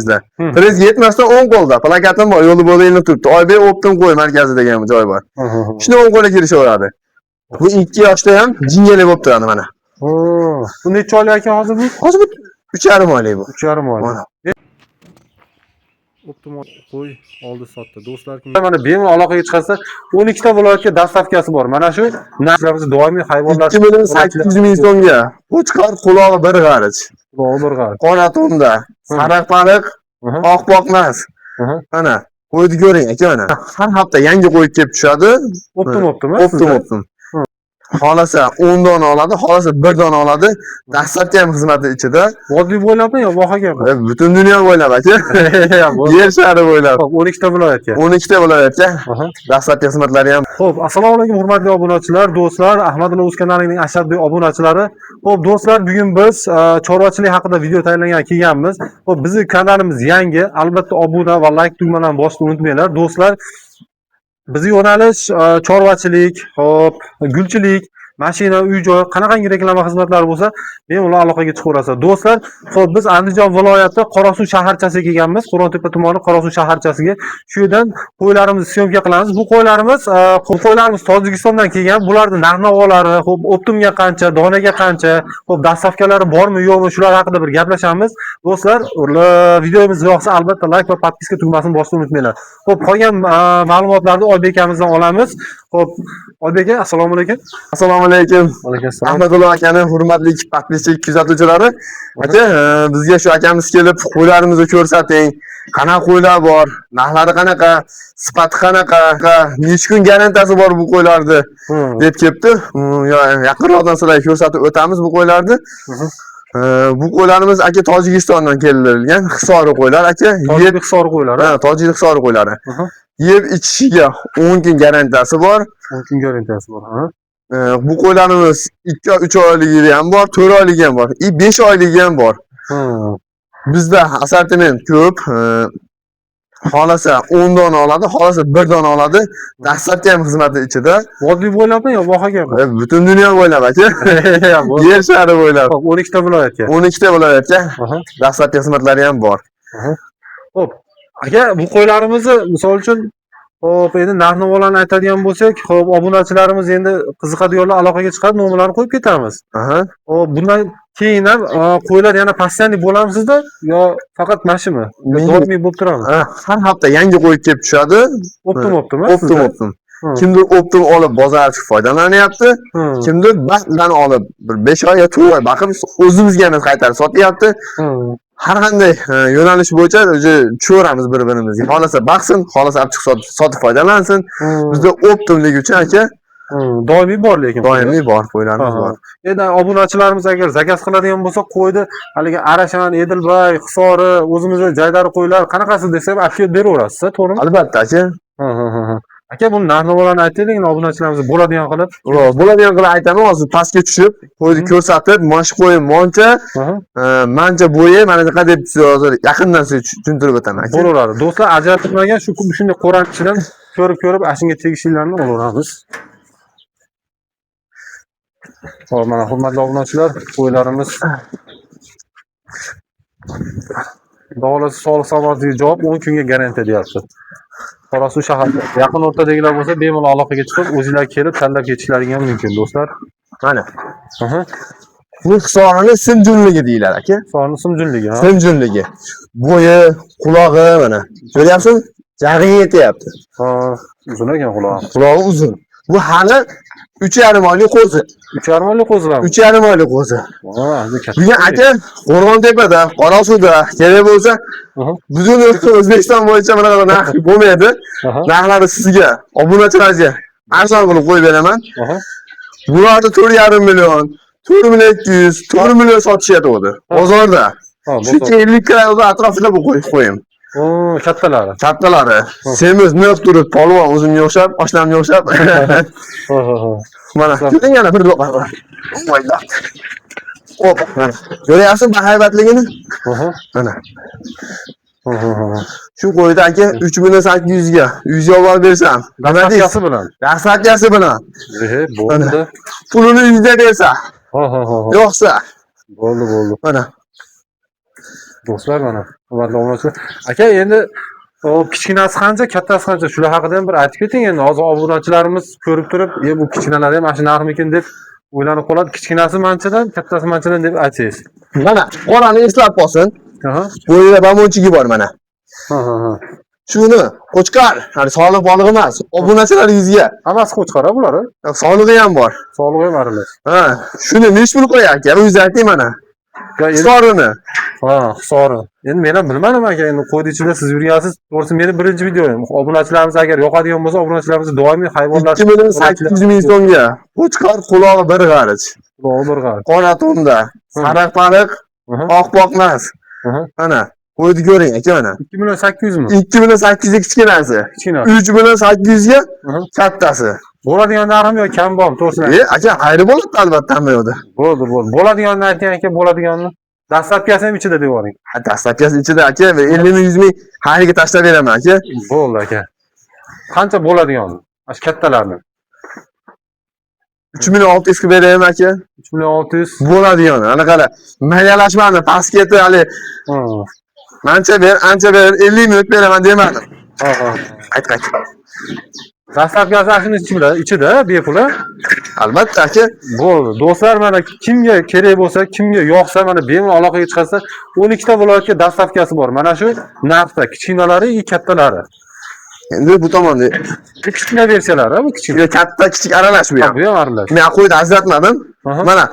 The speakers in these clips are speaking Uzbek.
bizda. 170 dan 10 qo'lda. Plakatim bor, yo'li bo'layini turibdi. Oybek Optim qo'y markazi degan joy bor. Shuni 10 qo'lga kirishaveradi. Bu 2 yoshda ham jingali bo'lib turadi mana. Bu necha oylik ekan hozir bu? Hozir bu 3,5 oylik bu. 3,5 oylik. Mana. Optimal qo'y oldi sotdi. Do'stlar, mana bemalol aloqaga chiqarsa 12 ta viloyatga dastavkasi bor. Mana shu narxlarimiz doimiy hayvonlar 2,8 million so'mga. Qo'chqor qulog'i bir g'arich. Qulog'i bir g'arich. Qora tunda, sariq baliq, oq boqmas. Mana qo'yni ko'ring aka mana. Har hafta yangi qo'y kelib tushadi. Optim. Xolasa 10 dona oladi, xolasa 1 dona oladi. Dastlabki ham xizmati ichida. Vodiy bo'ylabmi yo vohagami? Butun dunyo bo'ylab aka. Yer shari bo'ylab. 12 ta viloyatga. 12 ta viloyatga. Dastlabki xizmatlari ham. Xo'p, assalomu alaykum hurmatli obunachilar, do'stlar, Ahmadullo o'z kanalining ashaddiy obunachilari. Xo'p, do'stlar, bugun biz chorvachilik haqida video tayyorlagan kelganmiz. Xo'p, bizning kanalimiz yangi. Albatta obuna va like tugmasini bosishni unutmanglar, do'stlar. Bizning yo'nalish chorvachilik, xo'p, gulchilik, mashina, uy-joy, qanaqangi reklama xizmatlari bo'lsa, bemalol aloqaga chiqaverasiz. Do'stlar, xo'p, biz Andijon viloyati Qorasuv shaharchasiga kelganmiz. Qo'rontepa tumani Qorasuv shaharchasiga. Shu yerdan qo'ylarimizni syomka qilamiz. Bu qo'ylarimiz Tojikistondan kelgan. Bularning narx-navolari, xo'p, optimga qancha, donaga qancha, xo'p, dastavkalari bormi, yo'qmi, shular haqida bir gaplashamiz. Do'stlar, videomiz yoqsa albatta like va podpiska tugmasini bosishni unutmanglar. Xo'p, qolgan ma'lumotlarni Oybek akamizdan olamiz. Xo'p, Oybek aka, assalomu alaykum. Assalomu alaykum. Alaykum. Ahmadullo akaning hurmatli podpischi kuzatuvchilari. Aka, bizga shu akamiz kelib, qo'ylarimizni ko'rsating. Qanaqa qo'ylar bor, narxlari qanaqa, sifati qanaqa, necha kun garantiyasi bor bu qo'ylarni deb kelibdi. Yaqinroqdan sizlarga ko'rsatib o'tamiz bu qo'ylarni. Bu qo'ylarimiz aka Tojikistondan keltirilgan Hisori qo'ylar aka. Tojik Hisori qo'ylari. Ha, Tojik Hisori qo'ylari. Yeb ichishiga 10 kun garantiyasi bor. 10 kun garantiyasi bor, ha. Bu qo'ylarimiz 2-3 oyligi ham bor, 4 oyligi ham bor, 5 oyligi ham bor. Bizda assortiment ko'p. Xolasa 10 dona oladi, xolasa 1 dona oladi. Dastlabki ham xizmati ichida. Vodiy bo'ylabmi yo vohagami? Butun dunyo bo'ylab aka. Yer shari bo'ylab. 12 ta viloyatga. 12 ta viloyatga. Dastlabki xizmatlari ham bor. Xo'p. Aka, bu qo'ylarimizni misol uchun xo'p, endi narx-navolarni aytadigan bo'lsak, xo'p, obunachilarimiz endi qiziqadiganlar aloqaga chiqib, nomerlarni qo'yib ketamiz. Xo'p, bundan keyin ham qo'ylar yana postoyanniy bo'lamizda yo faqat mashimi? Doimiy bo'lib turamiz. Har hafta yangi qo'y kelib tushadi. Optim. Kimdir Optim olib bozorchi foydalanyapti, kimdir baxtdan olib bir 5 oy yo 4 oy baqib o'zimizga ham qaytarib sotyapti. Har qanday yo'nalish bo'yicha tushaveramiz bir-birimizga. Xolasa baxsin, xolasa olib chiqib sotib foydalansin. Bizda Optimligi uchun aka doimiy bor lekin. Doimiy bor qo'ylarimiz bor. Endi obunachilarimiz agar zakaz qiladigan bo'lsa, qo'yni haligi Arashan, Edilbay, Hisori, o'zimizning joydagi qo'ylar qanaqasi desa, olib kelib beraverasiz, to'g'rimi? Albatta aka. Aka, buni narx-navolarni aytaylik, obunachilarimiz bo'ladigan qilib. Bo'ladigan qilib aytaman, hozir pastga tushib, qo'yni ko'rsatib, mosh qo'yim moncha, mancha bo'yi, mana bunaqa deb hozir yaqindan sizga tushuntirib o'taman aka. Bo'laveradi. Do'stlar, ajratilmagan shunday qo'ranchidan ko'rib ashunga tegishlilarini olaveramiz. Xo'p, mana hurmatli obunachilar, qo'ylarimiz Davlat soliq samarasiga javob 10 kunga garantiya deyapti. Qorasuv shaharda yaqin o'rtadagilar bo'lsa, bemalol aloqaga chiqib, o'zingizlar kelib tanlab ketishlaring ham mumkin, do'stlar. Mana. Bu hisobini simjunligi deyiladi aka. Hisobini simjunligi, ha. Simjunligi. Bo'yi, qulog'i mana. Ko'ryapsiz? Jag'iga yetyapti. Uzun ekan qulog'i. Qulog'i uzun. Bu hali 3,5 oylik qo'zi. 3,5 oylik qo'zilar. 3,5 oylik qo'zi. Bugun aka Qo'rg'ontepada, Qorasuvda kerak bo'lsa, butun O'zbekiston bo'yicha bunaqa narx bo'lmaydi. Narxlari sizga, obunachilarga arzon qilib qo'yib beraman. Bularni 4,5 million, 4,200,000, 4 million sotishyapti bozorda. Shu 50 kg atrofida bu qo'yim. Kattalari. Kattalari. Semiz naq turib, polvon o'zimga o'xshab, oshnamga o'xshab. Mana, ko'ring yana bir do'qon bor. Voyda. Hop, mana. Ko'ryapsiz bahaybatligini? Mana. Shu qo'yda aka 3,800,000 ga 100 olib bersam, dastavkasi bilan. Dastavkasi bilan. Bo'ldi. Pulini uyda bersa. Yo'qsa. Bo'ldi. Mana. Do'stlar, mana Hurmatli obunachilar. Aka, endi o kichkinasi qancha, kattasi qancha? Shular haqida ham bir aytib keting endi. Hozir obunachilarimiz ko'rib turib, bu kichkinalar ham mana shu narxmikin deb o'ylanib qoladi. Kichkinasi manchadan, kattasi manchadan deb aytsangiz. Mana qorani eslab qolsin. Aha. Bu yerda bamonchigi bor mana. Ha. Shuni qo'chqar, hani soliq boliq emas. Obunachilaringizga Hammasi qo'chqara bular. solig'i ham bor. Sog'lig'i ham aralash. Ha, shuni nech pul qo'yar aka? O'zingiz ayting mana. Hisorini. Ha, hisobi. Endi men ham bilmadim aka, endi qo'ydi ichida siz yurgansiz. To'g'risi meni birinchi videoyim. Obunachilarimiz agar yoqadigan bo'lsa, obunachilarimiz doimiy hayvonlar 2.8 million so'mga. Qo'chqar qulog'i bir g'arich. O'ldirgan. Qora tunda, sariq baliq, oq boqmas. Mana, qo'ydi ko'ring aka mana. 2.8 mi? 2.8 ga kichkinasi. Kichkina. 3.8 ga kattasi. Bo'ladigan narxim yo kam bormi, to'g'risini? Aka, xayri bo'ladi albatta hamma yoqda. Bo'ldi. Bo'ladiganini ayting aka, bo'ladiganini. Dastlabkasi ham ichida deb yuboring. Dastlabkasi ichida aka, 50 ming 100 ming xayriga tashlab beraman aka. Bo'ldi aka. Qancha bo'ladigan? Mana shu kattalarni. 3.600 ga beraman aka. 3.600. Bo'ladigan. Ana qara, mayalashmani, pasketi hali ancha ber, 50 minut beraman demadim. Ha. Qayt. Dastlabkasi shuni ichida bepul. Albatta aka. Bo'ldi. Do'stlar, mana kimga kerak bo'lsa, kimga yoqsa, mana bemalol aloqaga chiqarsa, 12 ta viloyatga dastlabkasi bor. Mana shu narxda kichkinalari, kattalari. Endi bu tomonda Kichkina versiyalari, bu kichkina. katta, kichik aralash bu ham. Bu ham aralash. Men qo'yni ajratmadim. Mana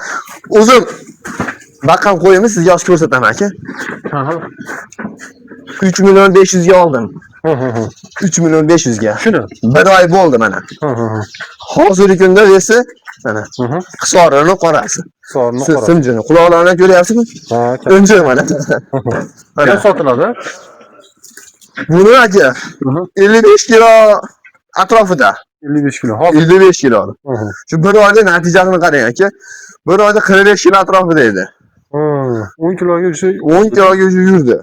o'zim baqqan qo'yimni sizga ochib ko'rsataman aka. 3 million 500 ga oldim. 3 million 500 ga. Shuni. Bir oy bo'ldi mana. Hozirgi kunda esa mana hisorini qorasi. Hisorini qorasi. Simjini, quloqlarini ko'ryapsizmi? Ha. O'nji mana. Mana sotiladi. Buni aka 55 kilo atrofida. 55 kilo. Hozir 55 kilo. Shu bir oyda natijasini qarang aka. Bir oyda 45 kilo atrofida edi. 10 kiloga o'sha 10 kiloga yurdi.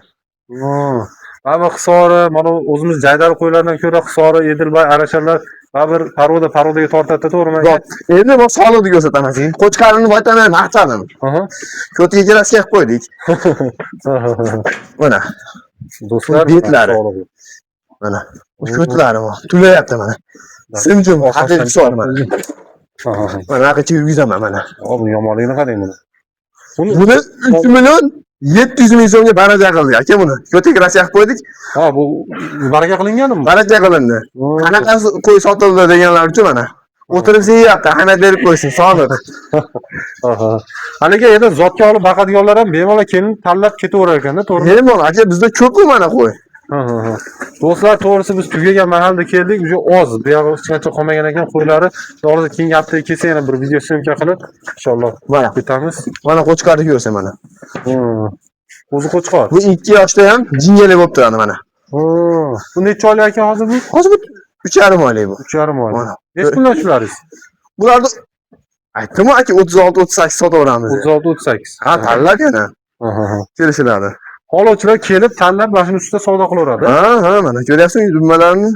Mana hisori, mana o'zimiz jaydar qo'ylardan ko'ra hisori, Edilbay, arashalar baribir parodaga tortadi, to'g'rimi? Endi men soliqni ko'rsataman. Qo'chqarini vaytaman, maqtadim. Ko'tiga kelasiga qo'ydik. Mana. Do'stlar, betlari. Mana. Ko'tlari bor. Tulayapti mana. Simjim haqiqiy hisor mana. Mana aqacha yurgizaman mana. Bu yomonligini qarang buni. Buni 3 million 700 ming so'mga baraka qildik aka buni. Ko'tek Rossiyaga qo'ydik. Ha, bu baraka qilinganmi? Baraka qilindi. Qanaqa qo'y sotildi deganlar uchun mana. O'tirib yeyapti, ahamiyat berib qo'ysin, sog'liq. Haliga endi zotga olib baqadiganlar ham bemalol kelin tanlab ketaverar ekanda, to'g'rimi? Bemalol aka, bizda ko'p mana qo'y. Do'stlar, to'g'risi biz tugagan mahalda keldik, uje oz, bu yoq hech qancha qolmagan ekan qo'ylari. To'g'risi keyingi haftaga kelsa yana bir video syomka qilib, inshaalloh mana ketamiz. Mana qo'chqarni ko'rsa mana. O'zi qo'chqor. Bu 2 yoshda ham jingali bo'lib turadi mana. Bu necha oylik ekan hozir bu? Hozir bu 3,5 oylik bu. 3,5 oylik. Necha kundan shularsiz? Bularni aytdim aka 36-38 sotaveramiz. 36-38. Ha, tanlab yana. Kelishiladi. Holovchilar kelib tanlab mashina ustida savdo qilaveradi. Ha, mana ko'ryapsizmi dumalarini?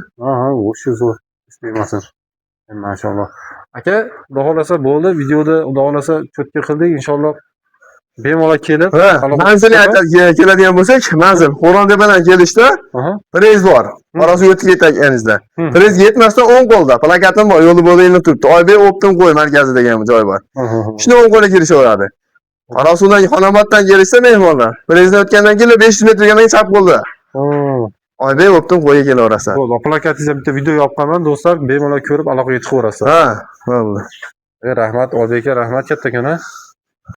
O'sha zo'r. Ismaymasin. Maşallah. Aka, xudo xolasa bo'ldi. Videoda xudo xolasa cho'tka qildik, inshaalloh. Bemalol kelib, manzil keladigan bo'lsak, manzil Xo'rontepadan kelishda prez bor. Orasi o'tib ketganingizda. Prez yetmasdan 10 qo'lda. Plakatim bor, yo'li bo'layinib turibdi. Oybek Optim qo'y markazi degan joy bor. Shuni 10 qo'lga kirishaveradi. Qarasudan Xonoboddan kelishsa mehmonlar. Prezdan o'tgandan keyin 500 metrga men chap bo'ldi. Oybek Optim qo'yga kelaverasiz. Bo'ldi. Plakatingizga bitta video yoqqanman, do'stlar, bemalol ko'rib aloqaga chiqaverasiz. Ha, bo'ldi. Rahmat Oybekka, rahmat kattakon.